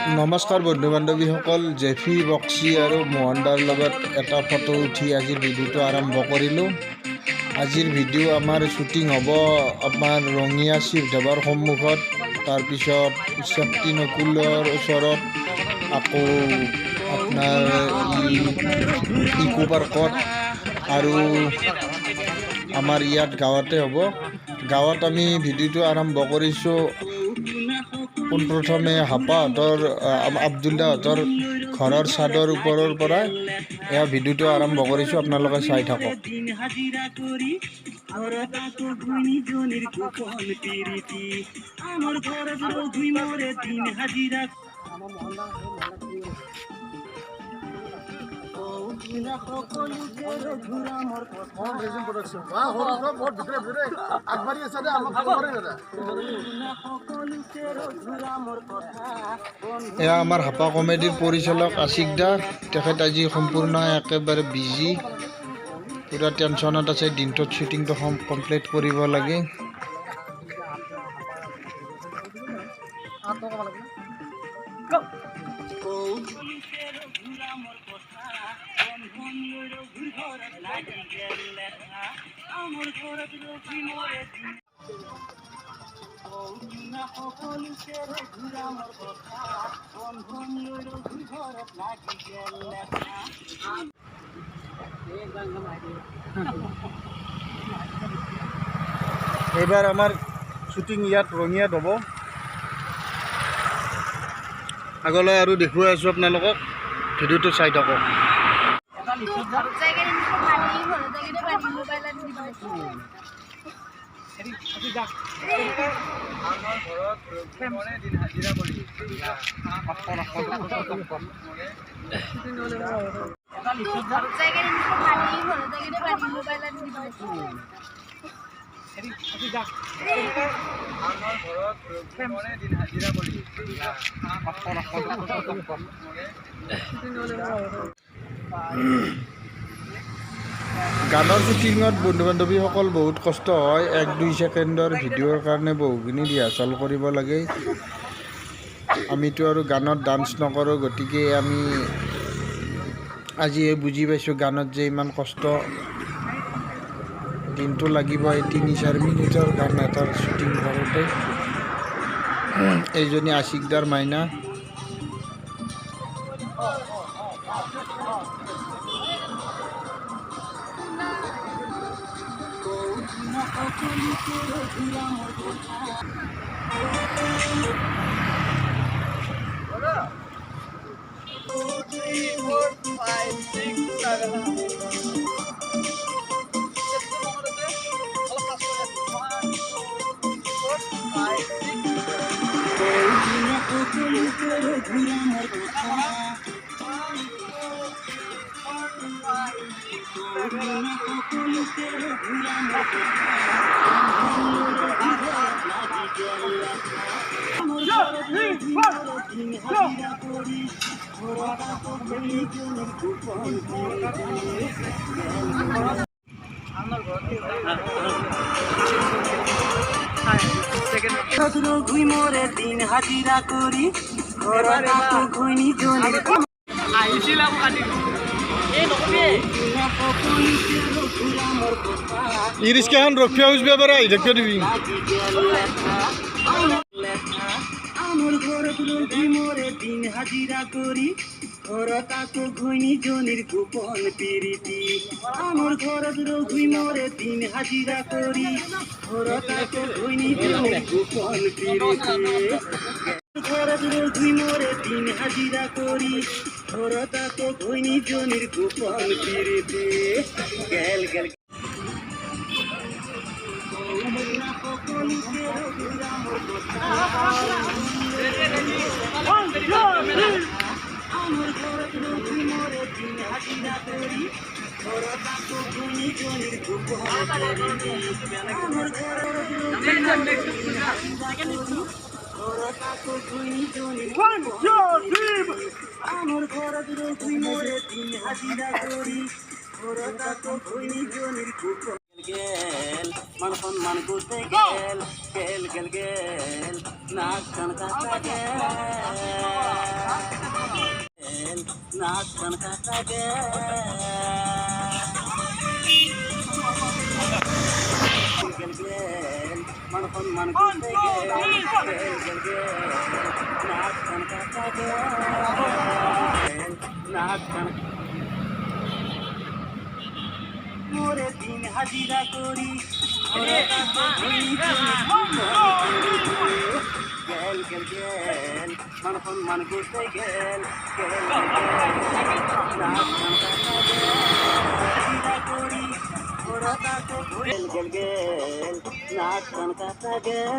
নমস্কাৰ বন্ধু বান্ধৱীসকল, জেফি বক্সি আৰু মোহনদাৰ লগত এটা ফটো উঠি আজিৰ ভিডিঅ'টো আৰম্ভ কৰিলোঁ। আজিৰ ভিডিঅ' আমাৰ শ্বুটিং হ'ব আমাৰ ৰঙিয়া শিৱধাবাৰ সন্মুখত, তাৰপিছত শক্তি নকুলৰ ওচৰত, আকৌ আপোনাৰ ইকো পাৰ্কত আৰু আমাৰ ইয়াত গাঁৱতে হ'ব। গাঁৱত আমি ভিডিঅ'টো আৰম্ভ কৰিছোঁ পোনপ্ৰথমে হাপাহঁতৰ আব্দুল্লাহঁতৰ ঘৰৰ চাদৰ ওপৰৰ পৰা এয়া ভিডিঅ'টো আৰম্ভ কৰিছোঁ, আপোনালোকে চাই থাকক। এয়া আমাৰ হাপা কমেডিৰ পৰিচালক আশিক দা, তেখেত আজি সম্পূৰ্ণ একেবাৰে বিজি, পুৰা টেনশ্যনত আছে, দিনটোত শ্বুটিংটো কমপ্লিট কৰিব লাগে। এইবাৰ আমাৰ শ্বুটিং ইয়াত ৰঙিয়াত হ'ব। আগলৈ আৰু দেখুৱাই আছোঁ আপোনালোকক, ভিডিঅ'টো চাই থাকক। গানৰ শ্বুটিঙত বন্ধু বান্ধৱীসকল বহুত কষ্ট হয়। 1-2 ছেকেণ্ডৰ ভিডিঅ'ৰ কাৰণে বহুখিনি ৰিহাৰ্চেল কৰিব লাগে। আমিতো আৰু গানত ডান্স নকৰোঁ, গতিকে আমি আজিয়ে বুজি পাইছোঁ গানত যে ইমান কষ্ট। দিনটো লাগিব এই 3-4 মিনিটৰ গান এটাৰ শ্বুটিং কৰোঁতে। এইজনী আশিকদাৰ মাইনা। দিন হাজিরা করি ইরিশকে এখন রক্ষা হইবে পারে, রক্ষা দিবি। আমার ঘর মরে দিন হাজিরা করি, ঘরটাকে ঘুইনি জনির গোপন পিরিতি। আমার ঘর মরে দিন হাজিরা করি, ঘরটাকে ঘুইনি জনির গোপন পিরিতি। ঘর মরে দিন হাজিরা করি, ঘরটাকে ঘুইনি জনির গোপন পিরিতি। গেল গেল আমার ঘর মরে দিন হাজিরা করি, ঘরটাকে ঘুইনি জনির গোপন গেল মান সম্মান করতে গেল গেল গেল গেল নাক কান কাটা গেল। নাচ গান কাটা গেল গেল গেল মান সম্মান করতে গেল গেল গেল নাচ গান কাটা গেল নাচ গান মোরে দিন হাজিরা করি গেল গেল গেল মান সম্মান করতে গেল গেল নাচ গান কাটা গেল করি ওরা তাকে গেল গেল গেল নাচ গান কাটা গেল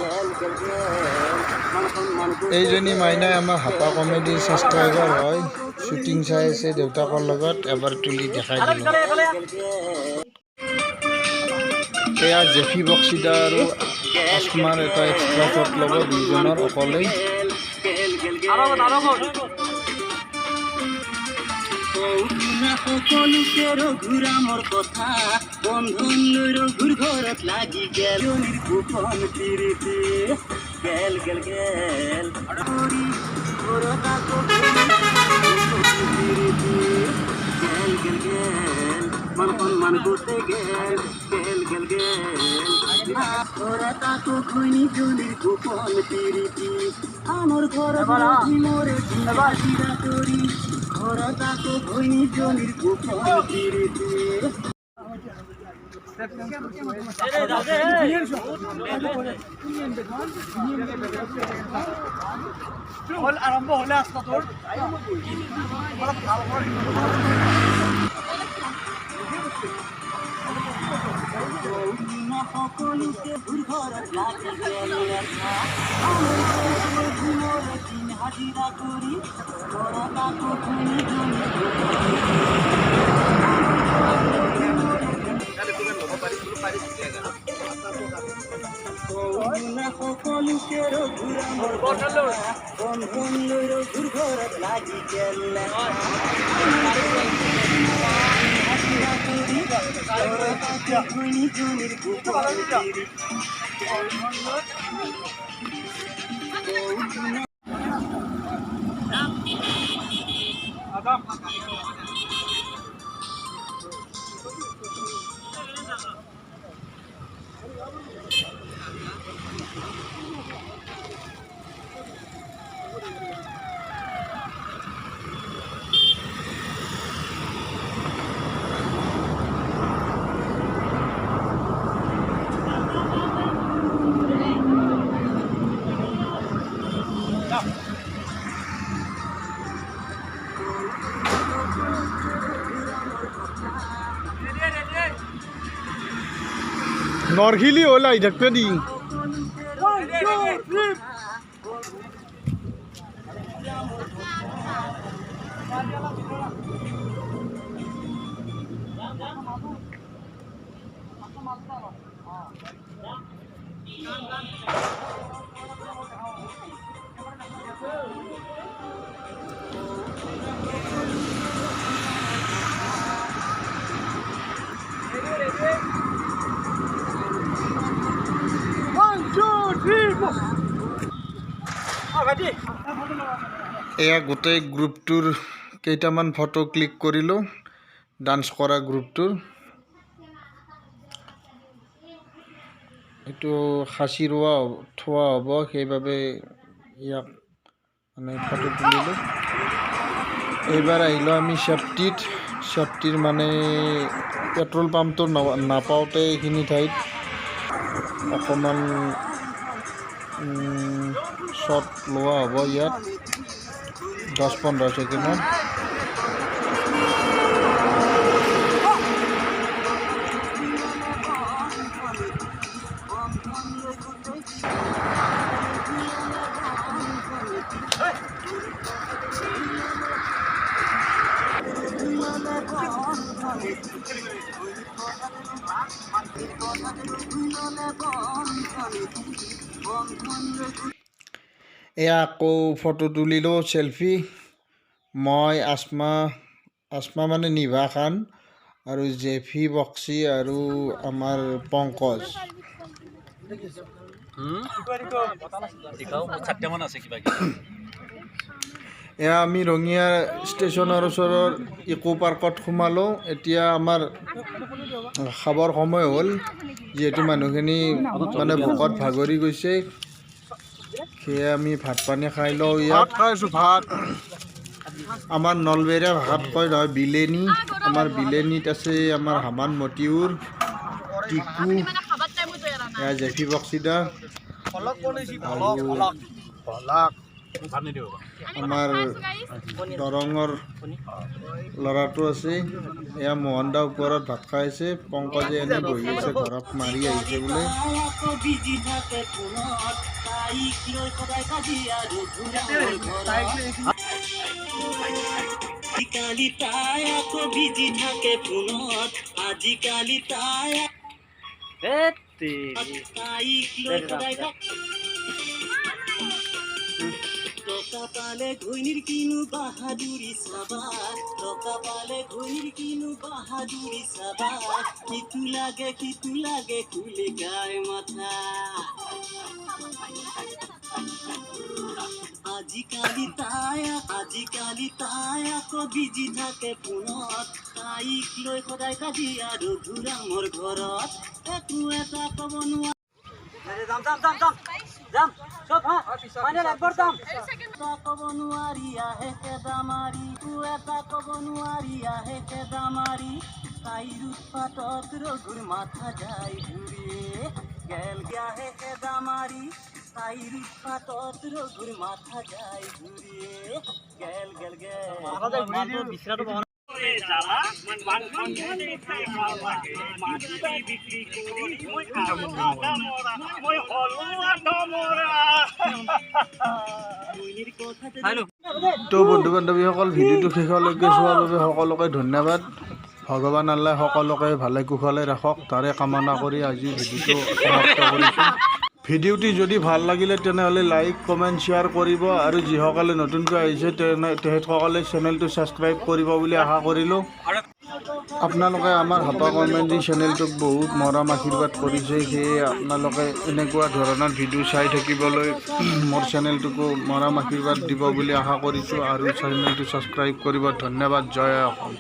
গেল গেল গেল মান সম্মান এইজনী মাইনাই আমাৰ হাপা কমেডি ছাবস্ক্ৰাইবাৰ হয় শ্বুটিং চাই আছে দেউতাকৰ লগত এবাৰ তুলি দেখাই দিলোঁ এয়া জেফি বক্সিদা আৰু আছমাৰ এটা এক্সট্ৰা শ্বট ল'ব দুইজনৰ অকলেই সকলোকে ৰঘুৰা মোৰ কথা বন্ধন লৈ ৰঘুৰ ঘৰত লাগি গেল গোপন তিৰিতি গেল গেল গেল গেল গেল গেল মান সম্মান করতে গেল গেল গেল গেল ওরা তাকে খনি জলির গোপন তিরিতি আমার ঘর মোরে জিরা করি ওরা তাকে খনি জলির গোপন তিরিতি আরম্ভ হলে আসতা তোর সকলকে ঘর লাগি গেল হাজিরা করি ওরা তাকে খনি সকলকে রঘুরা বন্ধন রঘুর ঘর লাগি গেল জমির নরহিলি ওলাই দেখতে দি এয়া গোটেই গ্ৰুপটোৰ কেইটামান ফটো ক্লিক কৰিলোঁ ডান্স কৰা গ্ৰুপটোৰ এইটো খাচী ৰোৱা থোৱা হ'ব সেইবাবে ইয়াক মানে ফটো তুলিলোঁ এইবাৰ আহিলোঁ আমি সেফটিৰ মানে পেট্ৰল পাম্পটো নাপাওঁতে এইখিনি ঠাইত অকণমান শ্বট লোৱা হ'ব ইয়াত 10-15 ছেকেণ্ডত এয়া আকৌ ফটো তুলিলোঁ সেলফি মই আসমা মানে নিভা খান আৰু জেফি বক্সি আৰু আমাৰ পংকজ এয়া আমি ৰঙিয়া ষ্টেচনৰ ওচৰৰ ইকো পাৰ্কত সোমালোঁ। এতিয়া আমাৰ খাবৰ সময় হ'ল, যিহেতু মানুহখিনি মানে ভোকত ভাগৰি গৈছে, সেয়ে আমি ভাত পানী খাই লওঁ। ইয়াত খাইছোঁ ভাত। আমাৰ নলবেৰীয়া ভাষাত কয় নহয় বিলেনি। আমাৰ বিলেনিত আছে আমাৰ হামান মতিউৰ, টিকু, এয়া জেফি বক্সিদা আৰু আমাৰ দৰঙৰ ল'ৰাটো আছে। এয়া মোহন দা ওপৰত ভাত খাই আছে, পংকজে এনেই বহি আছে, ঘৰত মাৰি আহিছে বোলে। আজিকালি তাই আকৌ বিজি থাকে ফোনত, আজিকালি তাই টকা পালে ঘৈণীৰ কিনো বাহাদুৰি চাবা, টকা পালে ঘৈণীৰ কিনো বাহাদুৰি চাবা, কিটো লাগে খুলে গায় মাথা। আজিকালি তাই আকৌ বিজি থাকে ফোনত, তাইক লৈ সদায় কাজি আৰু ঘূৰা মোৰ ঘৰত, একো এটা ক'ব নোৱাৰে। ক'ব নোৱাৰি আহে কেদামাৰি, এটা ক'ব নোৱাৰি আহে কেদামাৰি, তাইৰ উৎপাতত ৰঘুৰ মাথা যায় ঘূৰে, গেল আহে কেদামাৰি, তাইৰ উৎপাতত ৰঘুৰ মাথা যায় ঘূৰে, গেল তো বন্ধু বান্ধৱীসকল, ভিডিঅ'টো শেষলৈকে চোৱাৰ বাবে সকলোকে ধন্যবাদ। ভগৱান আল্লাহ সকলোকে ভালে কুশলে ৰাখক, তাৰে কামনা কৰি আজি ভিডিঅ'টো সমাপ্ত কৰিছোঁ। ভিডিঅ'টি যদি ভাল লাগিলে তেনেহ'লে লাইক, কমেণ্ট, শ্বেয়াৰ কৰিব আৰু যিসকলে নতুনকৈ আহিছে তেখেতসকলে চেনেলটো ছাবস্ক্ৰাইব কৰিব বুলি আশা কৰিলোঁ। আপোনালোকে আমাৰ হাপা কমেডি চেনেলটোক বহুত মৰম আশীৰ্বাদ কৰিছে, সেয়ে আপোনালোকে এনেকুৱা ধৰণৰ ভিডিঅ' চাই থাকিবলৈ মোৰ চেনেলটোকো মৰম আশীৰ্বাদ দিব বুলি আশা কৰিছোঁ আৰু চেনেলটো ছাবস্ক্ৰাইব কৰিব। ধন্যবাদ। জয় অসম।